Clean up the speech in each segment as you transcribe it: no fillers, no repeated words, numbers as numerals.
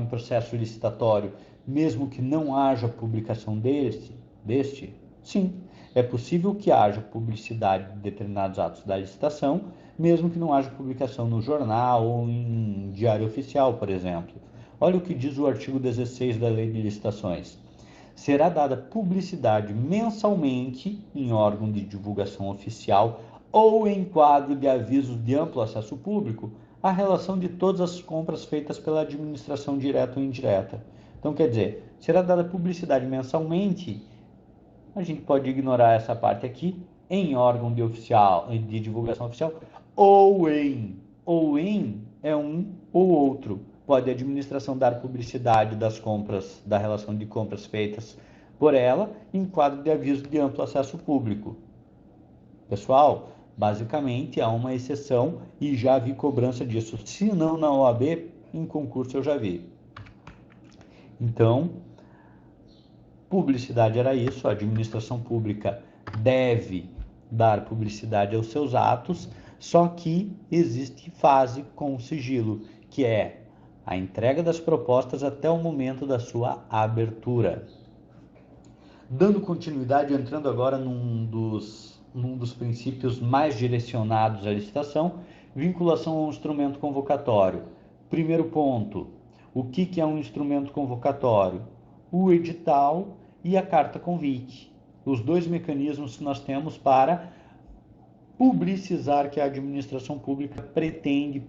em processo licitatório, mesmo que não haja publicação deste? Sim, é possível que haja publicidade de determinados atos da licitação, mesmo que não haja publicação no jornal ou em diário oficial, por exemplo. Olha o que diz o artigo 16 da Lei de Licitações. Será dada publicidade mensalmente em órgão de divulgação oficial ou em quadro de avisos de amplo acesso público a relação de todas as compras feitas pela administração direta ou indireta. Então, quer dizer, será dada publicidade mensalmente, a gente pode ignorar essa parte aqui, em órgão de divulgação oficial, ou em é um ou outro. Pode a administração dar publicidade das compras, da relação de compras feitas por ela, em quadro de aviso de amplo acesso público. Pessoal, basicamente há uma exceção e já vi cobrança disso. Se não na OAB, em concurso eu já vi. Então, publicidade era isso, a administração pública deve dar publicidade aos seus atos, só que existe fase com sigilo, que é a entrega das propostas até o momento da sua abertura. Dando continuidade, entrando agora num dos princípios mais direcionados à licitação, vinculação ao instrumento convocatório. Primeiro ponto, o que é um instrumento convocatório? O edital e a carta convite. Os dois mecanismos que nós temos para publicizar que a administração pública pretende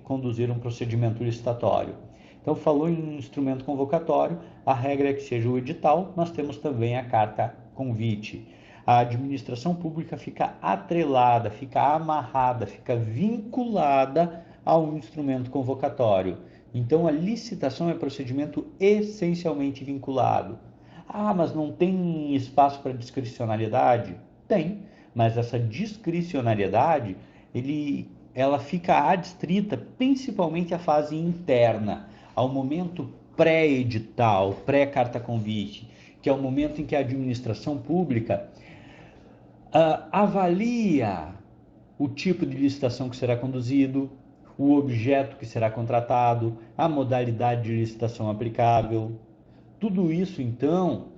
conduzir um procedimento licitatório. Então, falou em instrumento convocatório, a regra é que seja o edital, nós temos também a carta convite. A administração pública fica atrelada, fica amarrada, fica vinculada ao instrumento convocatório. Então, a licitação é procedimento essencialmente vinculado. Ah, mas não tem espaço para discricionalidade? Tem, mas essa discricionariedade, ela fica adstrita principalmente à fase interna, ao momento pré-edital, pré-carta convite, que é o momento em que a administração pública avalia o tipo de licitação que será conduzido, o objeto que será contratado, a modalidade de licitação aplicável. Tudo isso, então,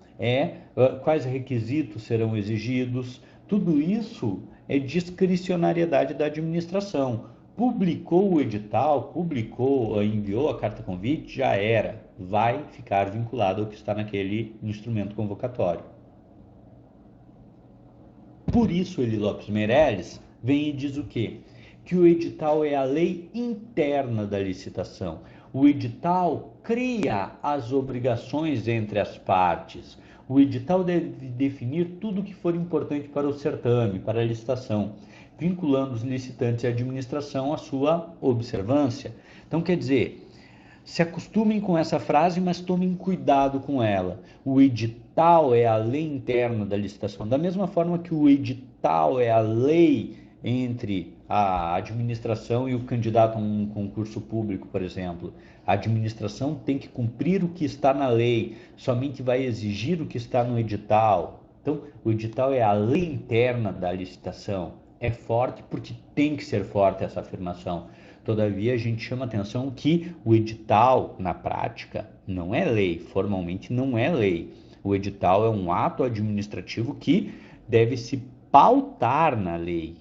quais requisitos serão exigidos. Tudo isso é discricionariedade da administração. Publicou o edital, enviou a carta convite, já era. Vai ficar vinculado ao que está naquele instrumento convocatório. Por isso, Eli Lopes Meireles vem e diz o quê? Que o edital é a lei interna da licitação. O edital cria as obrigações entre as partes. O edital deve definir tudo o que for importante para o certame, para a licitação, vinculando os licitantes e a administração à sua observância. Então, quer dizer, se acostumem com essa frase, mas tomem cuidado com ela. O edital é a lei interna da licitação, da mesma forma que o edital é a lei entre a administração e o candidato a um concurso público, por exemplo. A administração tem que cumprir o que está na lei, somente vai exigir o que está no edital. Então, o edital é a lei interna da licitação. É forte porque tem que ser forte essa afirmação. Todavia, a gente chama atenção que o edital, na prática, não é lei, formalmente não é lei. O edital é um ato administrativo que deve se pautar na lei.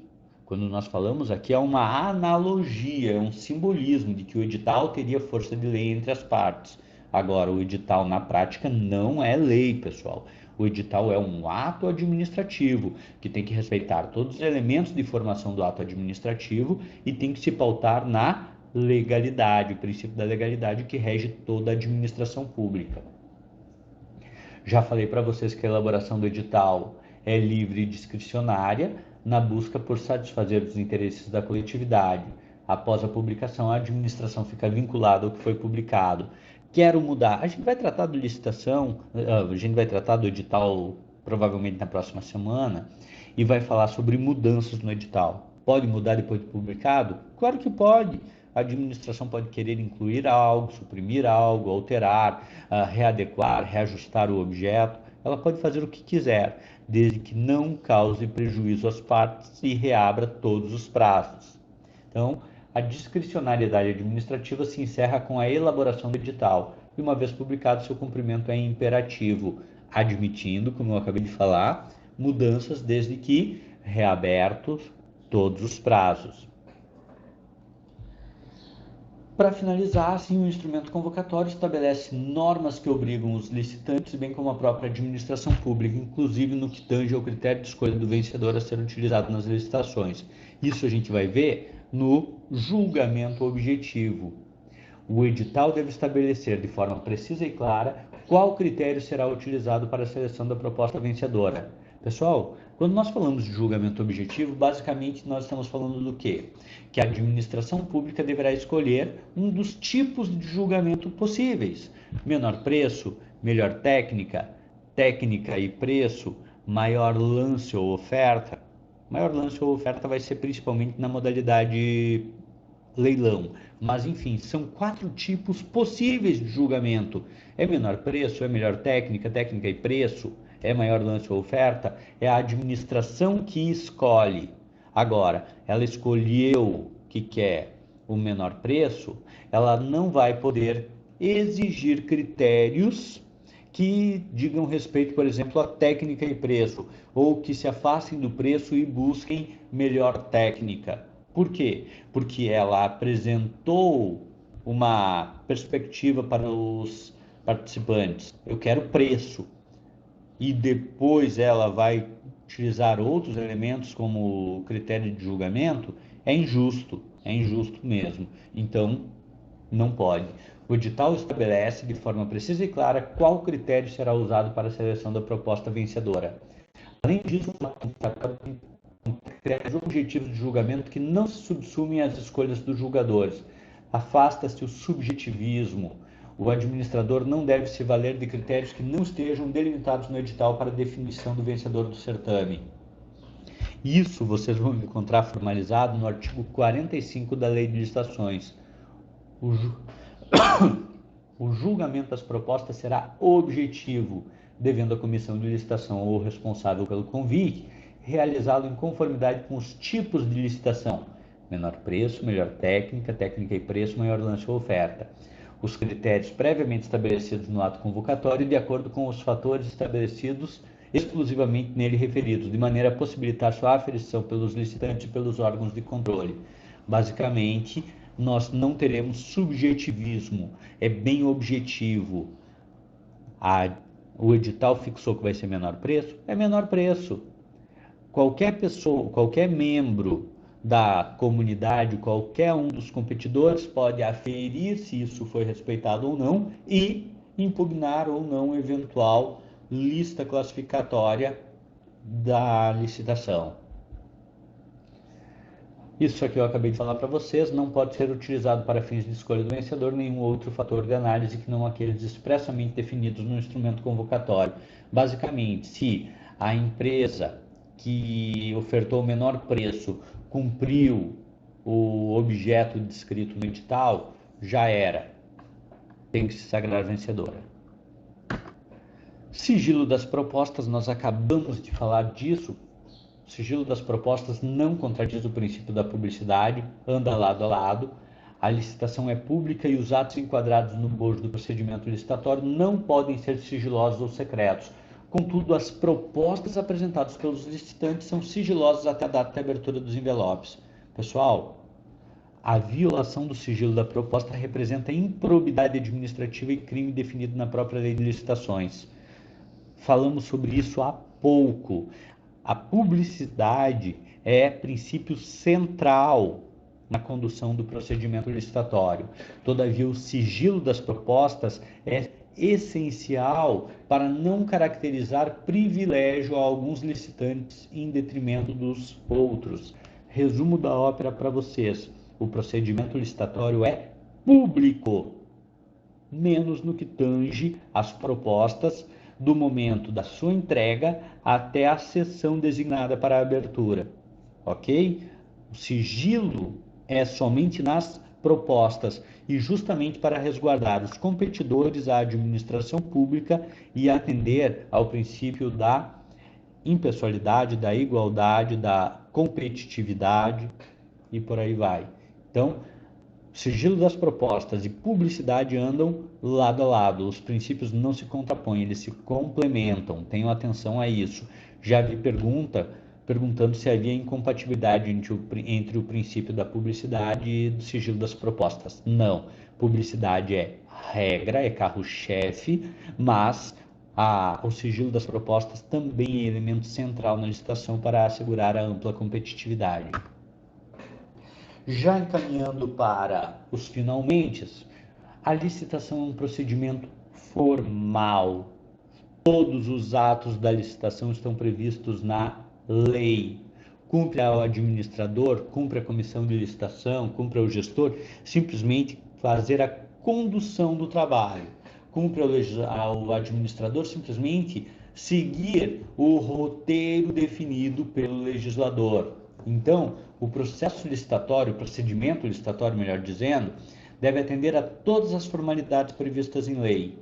Quando nós falamos aqui é uma analogia, é um simbolismo de que o edital teria força de lei entre as partes. Agora, o edital na prática não é lei, pessoal. O edital é um ato administrativo que tem que respeitar todos os elementos de formação do ato administrativo e tem que se pautar na legalidade, o princípio da legalidade que rege toda a administração pública. Já falei para vocês que a elaboração do edital é livre e discricionária na busca por satisfazer os interesses da coletividade. Após a publicação, a administração fica vinculada ao que foi publicado. Quero mudar. A gente vai tratar de licitação, a gente vai tratar do edital provavelmente na próxima semana e vai falar sobre mudanças no edital. Pode mudar depois de publicado? Claro que pode. A administração pode querer incluir algo, suprimir algo, alterar, readequar, reajustar o objeto. Ela pode fazer o que quiser, desde que não cause prejuízo às partes e reabra todos os prazos. Então, a discricionariedade administrativa se encerra com a elaboração do edital, e uma vez publicado, seu cumprimento é imperativo, admitindo, como eu acabei de falar, mudanças desde que reabertos todos os prazos. Para finalizar, assim, o instrumento convocatório estabelece normas que obrigam os licitantes, bem como a própria administração pública, inclusive no que tange ao critério de escolha do vencedor a ser utilizado nas licitações. Isso a gente vai ver no julgamento objetivo. O edital deve estabelecer de forma precisa e clara qual critério será utilizado para a seleção da proposta vencedora. Pessoal, quando nós falamos de julgamento objetivo, basicamente nós estamos falando do quê? Que a administração pública deverá escolher um dos tipos de julgamento possíveis. Menor preço, melhor técnica, técnica e preço, maior lance ou oferta. Maior lance ou oferta vai ser principalmente na modalidade leilão. Mas, enfim, são 4 tipos possíveis de julgamento. É menor preço, é melhor técnica, técnica e preço, é maior lance ou oferta, é a administração que escolhe. Agora, ela escolheu que quer o menor preço, ela não vai poder exigir critérios que digam respeito, por exemplo, a técnica e preço, ou que se afastem do preço e busquem melhor técnica. Por quê? Porque ela apresentou uma perspectiva para os participantes. Eu quero preço. E depois ela vai utilizar outros elementos como critério de julgamento, é injusto mesmo. Então, não pode. O edital estabelece de forma precisa e clara qual critério será usado para a seleção da proposta vencedora. Além disso, critérios objetivos de julgamento que não se subsumem às escolhas dos julgadores. Afasta-se o subjetivismo. O administrador não deve se valer de critérios que não estejam delimitados no edital para a definição do vencedor do certame. Isso vocês vão encontrar formalizado no artigo 45 da Lei de Licitações. O julgamento das propostas será objetivo, devendo a comissão de licitação ou responsável pelo convite realizá-lo em conformidade com os tipos de licitação: menor preço, melhor técnica, técnica e preço, maior lance ou oferta. Os critérios previamente estabelecidos no ato convocatório de acordo com os fatores estabelecidos exclusivamente nele referidos, de maneira a possibilitar sua aferição pelos licitantes e pelos órgãos de controle. Basicamente, nós não teremos subjetivismo, é bem objetivo. O edital fixou que vai ser menor preço, é menor preço. Qualquer pessoa, qualquer membro da comunidade, qualquer um dos competidores pode aferir se isso foi respeitado ou não e impugnar ou não eventual lista classificatória da licitação. Isso aqui eu acabei de falar para vocês, não pode ser utilizado para fins de escolha do vencedor nenhum outro fator de análise que não aqueles expressamente definidos no instrumento convocatório. Basicamente, se a empresa que ofertou o menor preço cumpriu o objeto descrito no edital, já era. Tem que se sagrar vencedora. Sigilo das propostas, nós acabamos de falar disso. O sigilo das propostas não contradiz o princípio da publicidade, anda lado a lado. A licitação é pública e os atos enquadrados no bojo do procedimento licitatório não podem ser sigilosos ou secretos. Contudo, as propostas apresentadas pelos licitantes são sigilosas até a data de abertura dos envelopes. Pessoal, a violação do sigilo da proposta representa improbidade administrativa e crime definido na própria Lei de Licitações. Falamos sobre isso há pouco. A publicidade é princípio central na condução do procedimento licitatório. Todavia, o sigilo das propostas é essencial para não caracterizar privilégio a alguns licitantes em detrimento dos outros. Resumo da ópera para vocês: o procedimento licitatório é público, menos no que tange às propostas do momento da sua entrega até a sessão designada para a abertura, ok? O sigilo é somente nas propostas e justamente para resguardar os competidores à administração pública e atender ao princípio da impessoalidade, da igualdade, da competitividade e por aí vai. Então, sigilo das propostas e publicidade andam lado a lado. Os princípios não se contrapõem, eles se complementam. Tenham atenção a isso. Já vi perguntando se havia incompatibilidade entre o princípio da publicidade e do sigilo das propostas. Não. Publicidade é regra, é carro-chefe, mas o sigilo das propostas também é elemento central na licitação para assegurar a ampla competitividade. Já encaminhando para os finalmente, a licitação é um procedimento formal. Todos os atos da licitação estão previstos na lei. Cumpre ao administrador, cumpre a comissão de licitação, cumpre ao gestor, simplesmente fazer a condução do trabalho. Cumpre ao administrador simplesmente seguir o roteiro definido pelo legislador. Então, o processo licitatório, o procedimento licitatório, melhor dizendo, deve atender a todas as formalidades previstas em lei.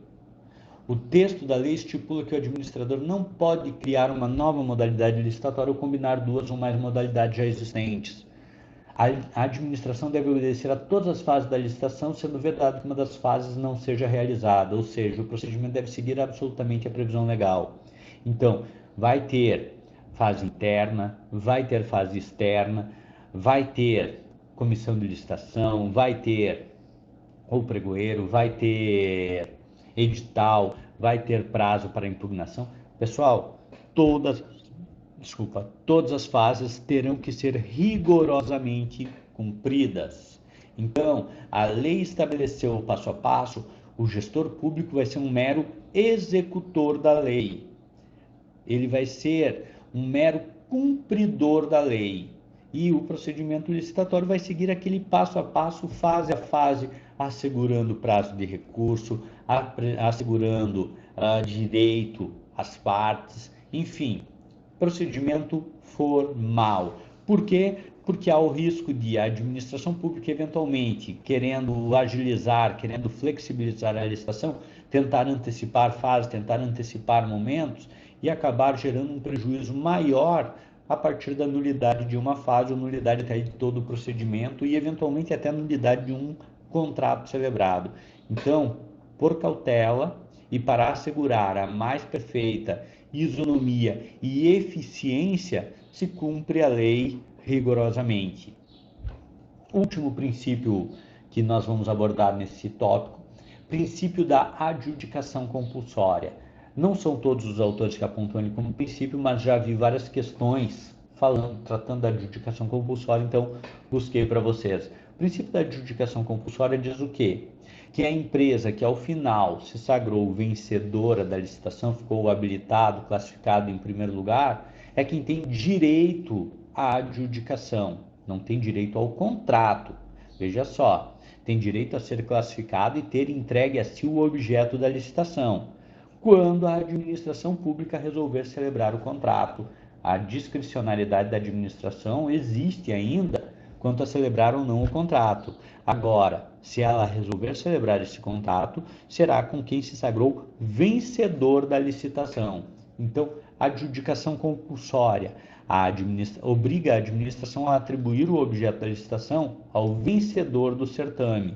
O texto da lei estipula que o administrador não pode criar uma nova modalidade licitatória ou combinar duas ou mais modalidades já existentes. A administração deve obedecer a todas as fases da licitação, sendo vedado que uma das fases não seja realizada, ou seja, o procedimento deve seguir absolutamente a previsão legal. Então, vai ter fase interna, vai ter fase externa, vai ter comissão de licitação, vai ter o pregoeiro, vai ter edital, vai ter prazo para impugnação. Pessoal, todas as fases terão que ser rigorosamente cumpridas. Então, a lei estabeleceu o passo a passo, o gestor público vai ser um mero executor da lei. Ele vai ser um mero cumpridor da lei. E o procedimento licitatório vai seguir aquele passo a passo, fase a fase, assegurando prazo de recurso, assegurando direito às partes, enfim, procedimento formal. Por quê? Porque há o risco de a administração pública, eventualmente, querendo agilizar, querendo flexibilizar a licitação, tentar antecipar fases, tentar antecipar momentos e acabar gerando um prejuízo maior a partir da nulidade de uma fase, ou nulidade até de todo o procedimento e, eventualmente, até a nulidade de um contrato celebrado. Então, por cautela e para assegurar a mais perfeita isonomia e eficiência, se cumpre a lei rigorosamente. Último princípio que nós vamos abordar nesse tópico, princípio da adjudicação compulsória. Não são todos os autores que apontam ele como princípio, mas já vi várias questões tratando da adjudicação compulsória, então busquei para vocês. O princípio da adjudicação compulsória diz o quê? Que a empresa que ao final se sagrou vencedora da licitação, ficou habilitado, classificado em primeiro lugar, é quem tem direito à adjudicação, não tem direito ao contrato. Veja só, tem direito a ser classificado e ter entregue a si o objeto da licitação. Quando a administração pública resolver celebrar o contrato, a discricionariedade da administração existe ainda quanto a celebrar ou não o contrato. Agora, se ela resolver celebrar esse contrato, será com quem se sagrou vencedor da licitação. Então, adjudicação compulsória obriga a administração a atribuir o objeto da licitação ao vencedor do certame.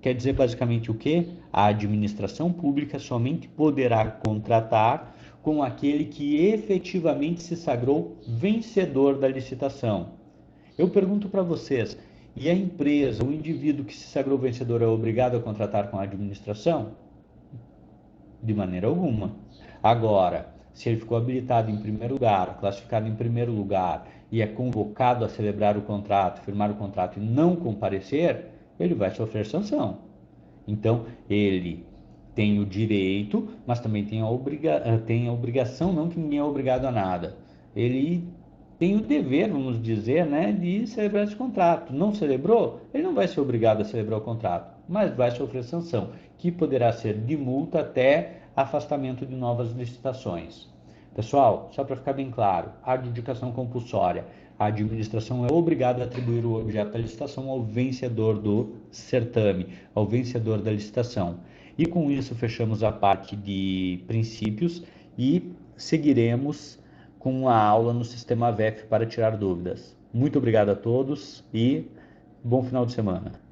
Quer dizer basicamente o quê? A administração pública somente poderá contratar com aquele que efetivamente se sagrou vencedor da licitação. Eu pergunto para vocês, e a empresa, o indivíduo que se sagrou vencedor é obrigado a contratar com a administração? De maneira alguma. Agora, se ele ficou habilitado em primeiro lugar, classificado em primeiro lugar, e é convocado a celebrar o contrato, firmar o contrato e não comparecer, ele vai sofrer sanção. Então, ele tem o direito, mas também tem a obrigação, não que ninguém é obrigado a nada. Ele tem o dever, vamos dizer, né, de celebrar esse contrato. Não celebrou? Ele não vai ser obrigado a celebrar o contrato, mas vai sofrer sanção, que poderá ser de multa até afastamento de novas licitações. Pessoal, só para ficar bem claro, a adjudicação compulsória. A administração é obrigada a atribuir o objeto da licitação ao vencedor do certame, ao vencedor da licitação. E com isso fechamos a parte de princípios e seguiremos com a aula no sistema VEF para tirar dúvidas. Muito obrigado a todos e Bom final de semana.